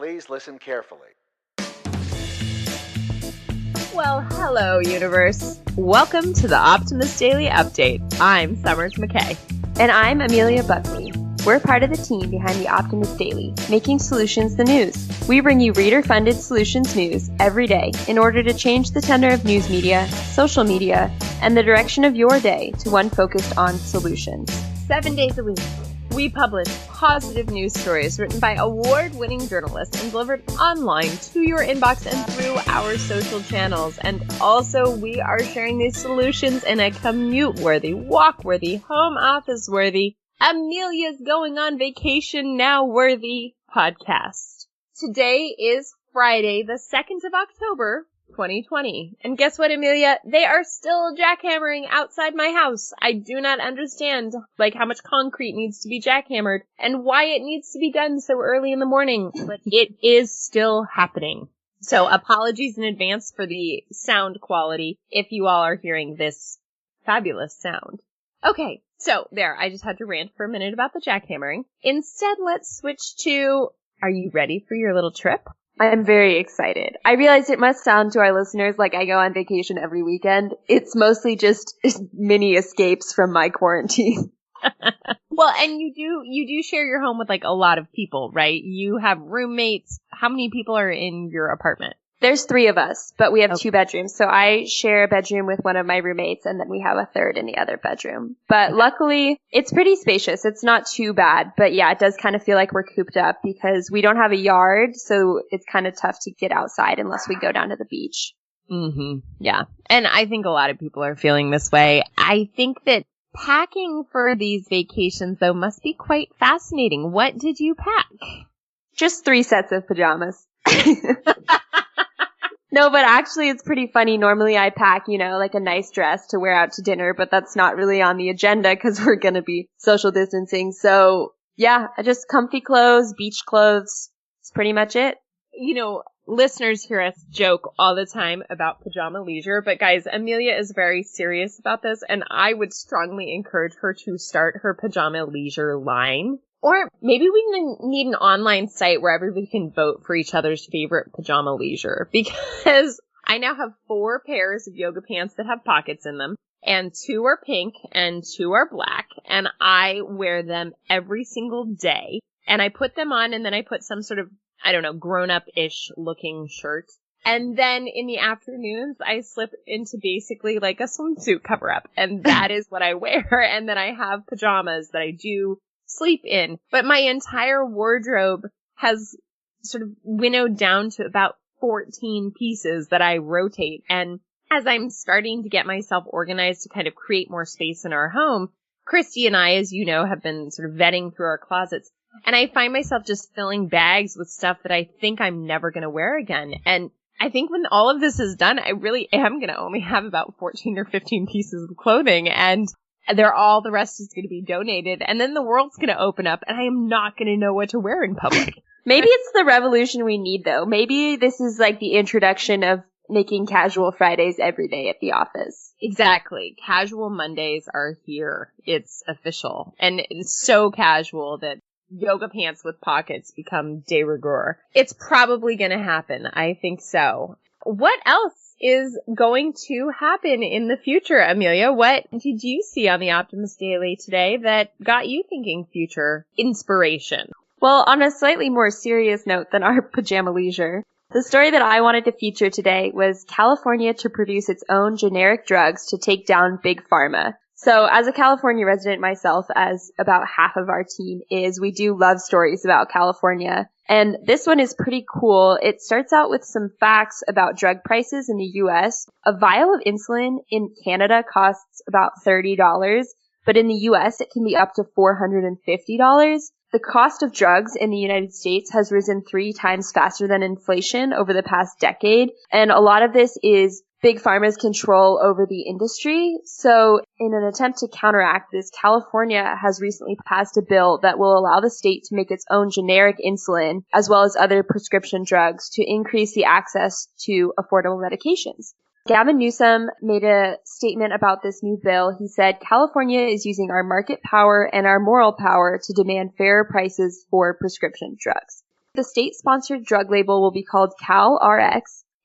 Please listen carefully. Well, hello, universe. Welcome to the Optimist Daily Update. I'm Summers McKay. And I'm Amelia Buckley. We're part of the team behind the Optimist Daily, making solutions the news. We bring you reader-funded solutions news every day in order to change the tenor of news media, social media, and the direction of your day to one focused on solutions. 7 days a week, we publish positive news stories written by award-winning journalists and delivered online to your inbox and through our social channels. And also, we are sharing these solutions in a commute-worthy, walk-worthy, home office-worthy, Amelia's going on vacation now-worthy podcast. Today is Friday, the 2nd of October, 2020. And guess what, Amelia? They are still jackhammering outside my house. I do not understand, how much concrete needs to be jackhammered and why it needs to be done so early in the morning, but it is still happening. So apologies in advance for the sound quality if you all are hearing this fabulous sound. Okay, so there, I just had to rant for a minute about the jackhammering. Instead, let's switch to, are you ready for your little trip? I'm very excited. I realize it must sound to our listeners like I go on vacation every weekend. It's mostly just mini escapes from my quarantine. Well, and you do share your home with a lot of people, right? You have roommates. How many people are in your apartment? There's 3 of us, but we have 2 bedrooms. So I share a bedroom with one of my roommates, and then we have a third in the other bedroom. But luckily, it's pretty spacious. It's not too bad. But yeah, it does kind of feel like we're cooped up because we don't have a yard, so it's kind of tough to get outside unless we go down to the beach. Mm-hmm. Yeah. And I think a lot of people are feeling this way. I think that packing for these vacations, though, must be quite fascinating. What did you pack? Just 3 sets of pajamas. No, but actually it's pretty funny. Normally I pack, a nice dress to wear out to dinner, but that's not really on the agenda because we're going to be social distancing. So yeah, just comfy clothes, beach clothes. That's pretty much it. Listeners hear us joke all the time about pajama leisure, but guys, Amelia is very serious about this, and I would strongly encourage her to start her pajama leisure line. Or maybe we need an online site where everybody can vote for each other's favorite pajama leisure, because I now have 4 pairs of yoga pants that have pockets in them, and 2 are pink and 2 are black, and I wear them every single day, and I put them on, and then I put some sort of, grown-up-ish looking shirt. And then in the afternoons, I slip into basically like a swimsuit cover-up, and that is what I wear, and then I have pajamas that I do sleep in. But my entire wardrobe has sort of winnowed down to about 14 pieces that I rotate. And as I'm starting to get myself organized to kind of create more space in our home, Kristy and I, as you know, have been sort of vetting through our closets. And I find myself just filling bags with stuff that I think I'm never going to wear again. And I think when all of this is done, I really am going to only have about 14 or 15 pieces of clothing. And the rest is going to be donated, and then the world's going to open up, and I am not going to know what to wear in public. Maybe it's the revolution we need, though. Maybe this is like the introduction of making casual Fridays every day at the office. Exactly. Casual Mondays are here. It's official. And it's so casual that yoga pants with pockets become de rigueur. It's probably going to happen. I think so. What else is going to happen in the future, Amelia? What did you see on the Optimist Daily today that got you thinking future inspiration? Well, on a slightly more serious note than our pajama leisure, the story that I wanted to feature today was California to produce its own generic drugs to take down Big Pharma. So as a California resident myself, as about half of our team is, we do love stories about California. And this one is pretty cool. It starts out with some facts about drug prices in the U.S. A vial of insulin in Canada costs about $30, but in the U.S. it can be up to $450. The cost of drugs in the United States has risen 3 times faster than inflation over the past decade. And a lot of this is Big Pharma's control over the industry. So in an attempt to counteract this, California has recently passed a bill that will allow the state to make its own generic insulin, as well as other prescription drugs, to increase the access to affordable medications. Gavin Newsom made a statement about this new bill. He said, "California is using our market power and our moral power to demand fairer prices for prescription drugs." The state-sponsored drug label will be called CalRx,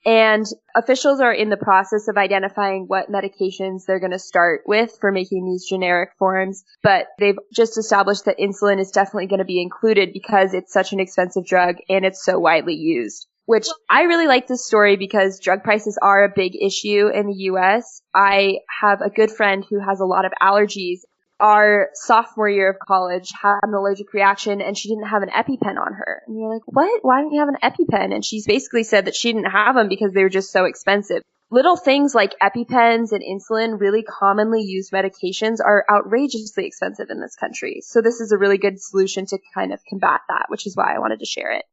and officials are in the process of identifying what medications they're going to start with for making these generic forms, but they've just established that insulin is definitely going to be included because it's such an expensive drug and it's so widely used. Which I really like this story because drug prices are a big issue in the U.S. I have a good friend who has a lot of allergies. Our sophomore year of college had an allergic reaction and she didn't have an EpiPen on her. And you're like, what? Why don't you have an EpiPen? And she's basically said that she didn't have them because they were just so expensive. Little things like EpiPens and insulin, really commonly used medications, are outrageously expensive in this country. So this is a really good solution to kind of combat that, which is why I wanted to share it.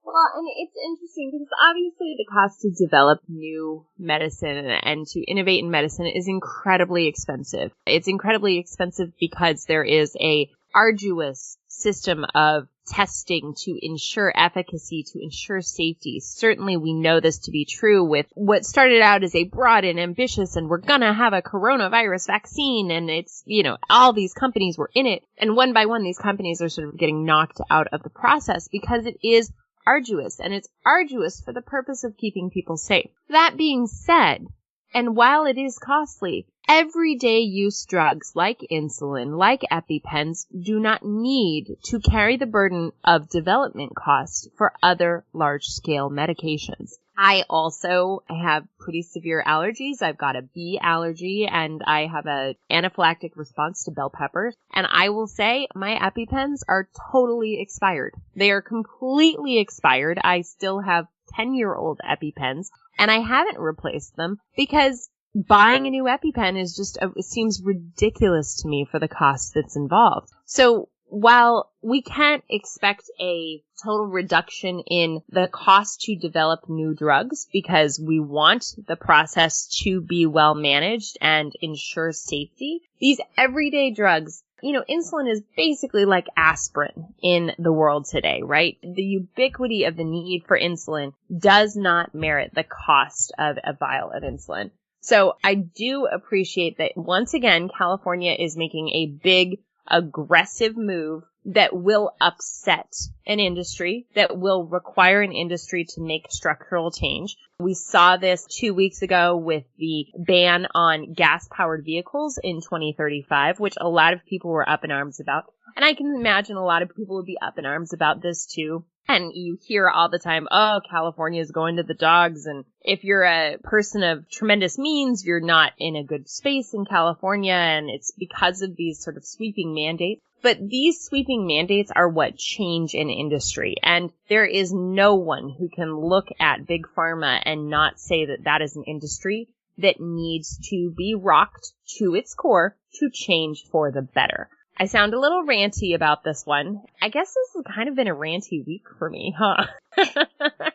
Well, and it's interesting because obviously the cost to develop new medicine and to innovate in medicine is incredibly expensive. It's incredibly expensive because there is a arduous system of testing to ensure efficacy, to ensure safety. Certainly we know this to be true with what started out as a broad and ambitious, and we're gonna have a coronavirus vaccine, and it's, all these companies were in it. And one by one, these companies are sort of getting knocked out of the process because it is arduous, and it's arduous for the purpose of keeping people safe. That being said, and while it is costly, everyday use drugs like insulin, like EpiPens, do not need to carry the burden of development costs for other large-scale medications. I also have pretty severe allergies. I've got a bee allergy and I have an anaphylactic response to bell peppers. And I will say my EpiPens are totally expired. They are completely expired. I still have 10-year-old EpiPens and I haven't replaced them because buying a new EpiPen is just, it seems ridiculous to me for the cost that's involved. So while we can't expect a total reduction in the cost to develop new drugs because we want the process to be well managed and ensure safety, these everyday drugs, insulin is basically like aspirin in the world today, right? The ubiquity of the need for insulin does not merit the cost of a vial of insulin. So I do appreciate that once again, California is making a big, aggressive move that will upset an industry, that will require an industry to make structural change. We saw this 2 weeks ago with the ban on gas-powered vehicles in 2035, which a lot of people were up in arms about. And I can imagine a lot of people would be up in arms about this too. And you hear all the time, oh, California is going to the dogs. And if you're a person of tremendous means, you're not in a good space in California. And it's because of these sort of sweeping mandates. But these sweeping mandates are what change an industry. And there is no one who can look at Big Pharma and not say that that is an industry that needs to be rocked to its core to change for the better. I sound a little ranty about this one. I guess this has kind of been a ranty week for me, huh?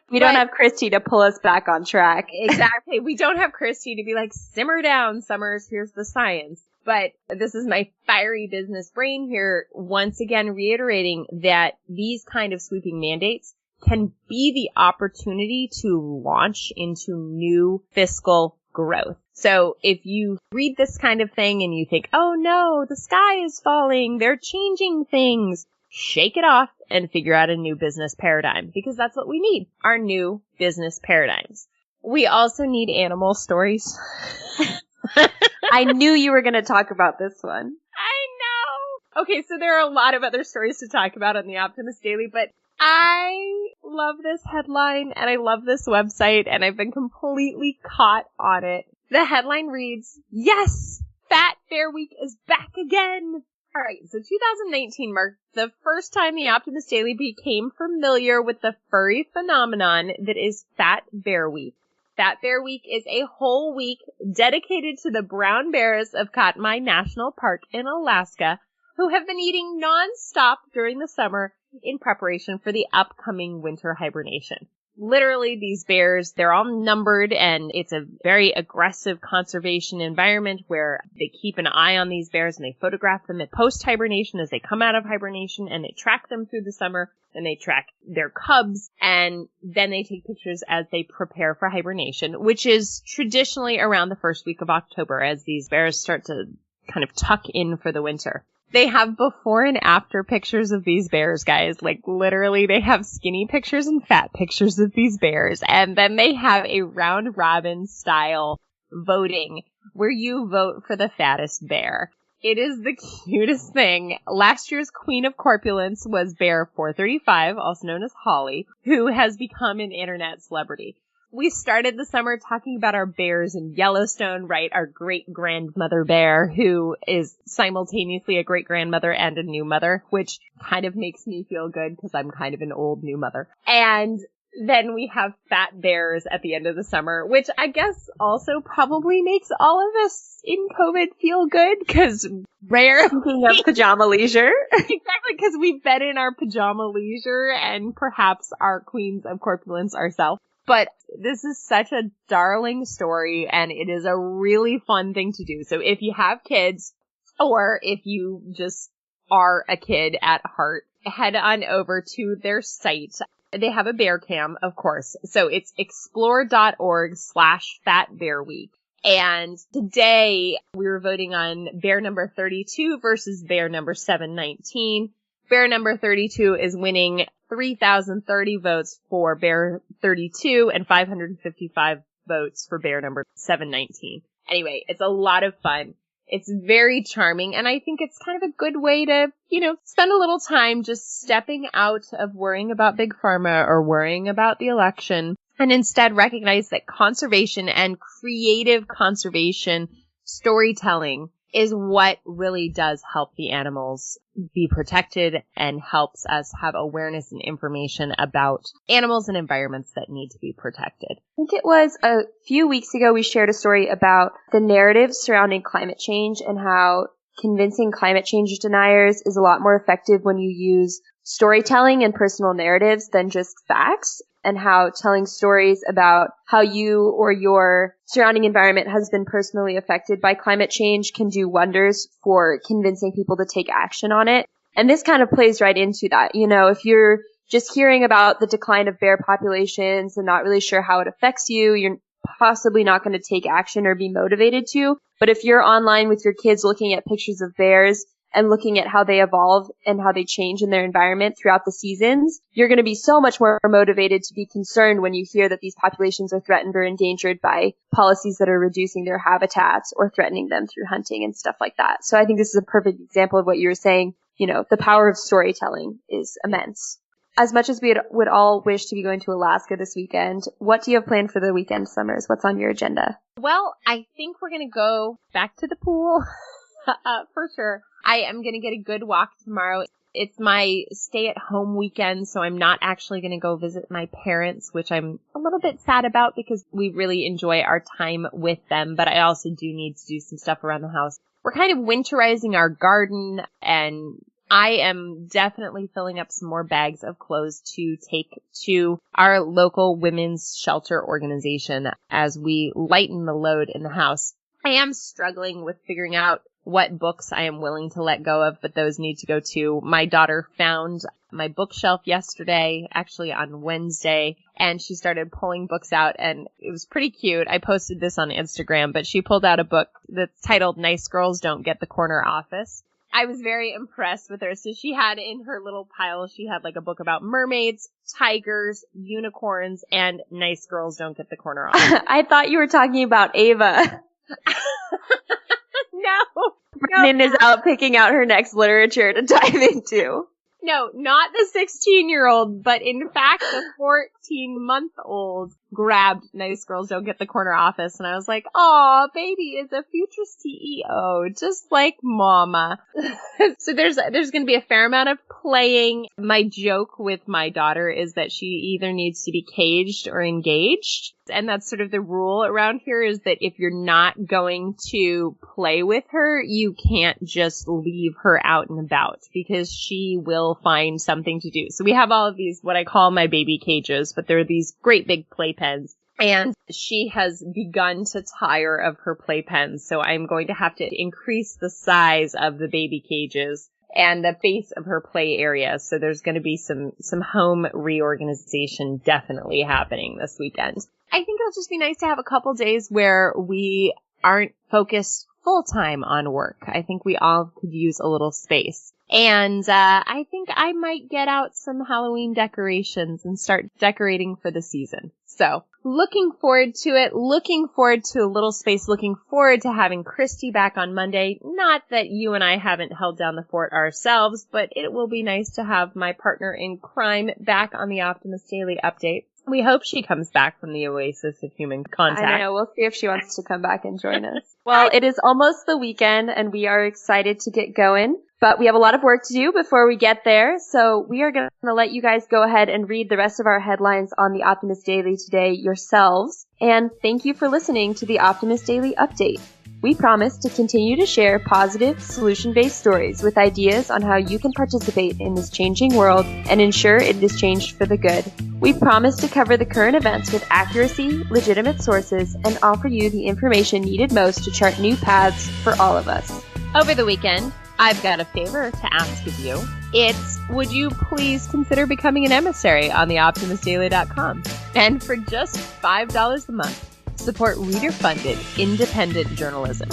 We don't have Kristy to pull us back on track. Exactly. We don't have Kristy to be like, simmer down, Summers, here's the science. But this is my fiery business brain here, once again reiterating that these kind of sweeping mandates can be the opportunity to launch into new fiscal growth. So if you read this kind of thing and you think, oh no, the sky is falling, they're changing things, shake it off and figure out a new business paradigm, because that's what we need, our new business paradigms. We also need animal stories. I knew you were going to talk about this one. I know. Okay, so there are a lot of other stories to talk about on the Optimist Daily, but I love this headline and I love this website and I've been completely caught on it. The headline reads, yes, Fat Bear Week is back again. All right, so 2019 marked the first time the Optimist Daily became familiar with the furry phenomenon that is Fat Bear Week. Fat Bear Week is a whole week dedicated to the brown bears of Katmai National Park in Alaska, who have been eating non-stop during the summer in preparation for the upcoming winter hibernation. Literally, these bears, they're all numbered, and it's a very aggressive conservation environment where they keep an eye on these bears and they photograph them at post-hibernation as they come out of hibernation, and they track them through the summer, and they track their cubs, and then they take pictures as they prepare for hibernation, which is traditionally around the first week of October as these bears start to kind of tuck in for the winter. They have before and after pictures of these bears, guys. Like, literally, they have skinny pictures and fat pictures of these bears. And then they have a round-robin style voting where you vote for the fattest bear. It is the cutest thing. Last year's Queen of Corpulence was Bear 435, also known as Holly, who has become an internet celebrity. We started the summer talking about our bears in Yellowstone, right? Our great-grandmother bear, who is simultaneously a great-grandmother and a new mother, which kind of makes me feel good because I'm kind of an old new mother. And then we have fat bears at the end of the summer, which I guess also probably makes all of us in COVID feel good because rare. Speaking of pajama leisure. Exactly, because we've been in our pajama leisure and perhaps our queens of corpulence ourselves. But this is such a darling story, and it is a really fun thing to do. So if you have kids, or if you just are a kid at heart, head on over to their site. They have a bear cam, of course. So it's explore.org/fatbearweek. And today we were voting on bear number 32 versus bear number 719. Bear number 32 is winning 3,030 votes for bear 32 and 555 votes for bear number 719. Anyway, it's a lot of fun. It's very charming, and I think it's kind of a good way to, spend a little time just stepping out of worrying about Big Pharma or worrying about the election, and instead recognize that conservation and creative conservation storytelling is what really does help the animals be protected and helps us have awareness and information about animals and environments that need to be protected. I think it was a few weeks ago we shared a story about the narratives surrounding climate change and how convincing climate change deniers is a lot more effective when you use storytelling and personal narratives than just facts, and how telling stories about how you or your surrounding environment has been personally affected by climate change can do wonders for convincing people to take action on it. And this kind of plays right into that. If you're just hearing about the decline of bear populations and not really sure how it affects you, you're possibly not going to take action or be motivated to. But if you're online with your kids looking at pictures of bears and looking at how they evolve and how they change in their environment throughout the seasons, you're going to be so much more motivated to be concerned when you hear that these populations are threatened or endangered by policies that are reducing their habitats or threatening them through hunting and stuff like that. So I think this is a perfect example of what you were saying. The power of storytelling is immense. As much as we would all wish to be going to Alaska this weekend, what do you have planned for the weekend, Summers? What's on your agenda? Well, I think we're going to go back to the pool for sure. I am going to get a good walk tomorrow. It's my stay-at-home weekend, so I'm not actually going to go visit my parents, which I'm a little bit sad about because we really enjoy our time with them, but I also do need to do some stuff around the house. We're kind of winterizing our garden, and I am definitely filling up some more bags of clothes to take to our local women's shelter organization as we lighten the load in the house. I am struggling with figuring out what books I am willing to let go of, but those need to go too. My daughter found my bookshelf yesterday, actually on Wednesday, and she started pulling books out, and it was pretty cute. I posted this on Instagram, but she pulled out a book that's titled Nice Girls Don't Get the Corner Office. I was very impressed with her. So she had in her little pile, she had like a book about mermaids, tigers, unicorns, and nice girls don't get the corner office. I thought you were talking about Ava. No. Brennan is out picking out her next literature to dive into. No, not the 16-year-old, but in fact, the 14-month-old grabbed Nice Girls Don't Get the Corner Office, and I was like, aw, baby is a future CEO, just like mama. So there's going to be a fair amount of playing. My joke with my daughter is that she either needs to be caged or engaged. And that's sort of the rule around here, is that if you're not going to play with her, you can't just leave her out and about because she will find something to do. So we have all of these, what I call my baby cages, but they're these great big playpens. And she has begun to tire of her playpens. So I'm going to have to increase the size of the baby cages and the face of her play area. So there's going to be some home reorganization definitely happening this weekend. I think it'll just be nice to have a couple days where we aren't focused full-time on work. I think we all could use a little space. And I think I might get out some Halloween decorations and start decorating for the season. So, looking forward to it, looking forward to a little space, looking forward to having Kristy back on Monday. Not that you and I haven't held down the fort ourselves, but it will be nice to have my partner in crime back on the Optimist Daily update. We hope she comes back from the oasis of human contact. I know. We'll see if she wants to come back and join us. Well, it is almost the weekend, and we are excited to get going. But we have a lot of work to do before we get there, so we are going to let you guys go ahead and read the rest of our headlines on the Optimist Daily today yourselves. And thank you for listening to the Optimist Daily Update. We promise to continue to share positive, solution-based stories with ideas on how you can participate in this changing world and ensure it is changed for the good. We promise to cover the current events with accuracy, legitimate sources, and offer you the information needed most to chart new paths for all of us. Over the weekend, I've got a favor to ask of you. It's, would you please consider becoming an emissary on theoptimistdaily.com? And for just $5 a month, support reader-funded, independent journalism.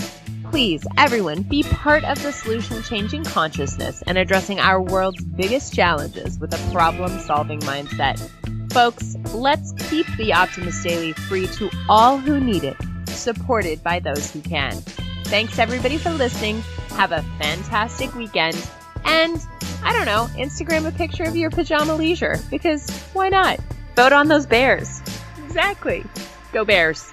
Please, everyone, be part of the solution-changing consciousness and addressing our world's biggest challenges with a problem-solving mindset. Folks, let's keep the Optimist Daily free to all who need it, supported by those who can. Thanks, everybody, for listening. Have a fantastic weekend. And, I don't know, Instagram a picture of your pajama leisure, because why not? Vote on those bears. Exactly. Go Bears.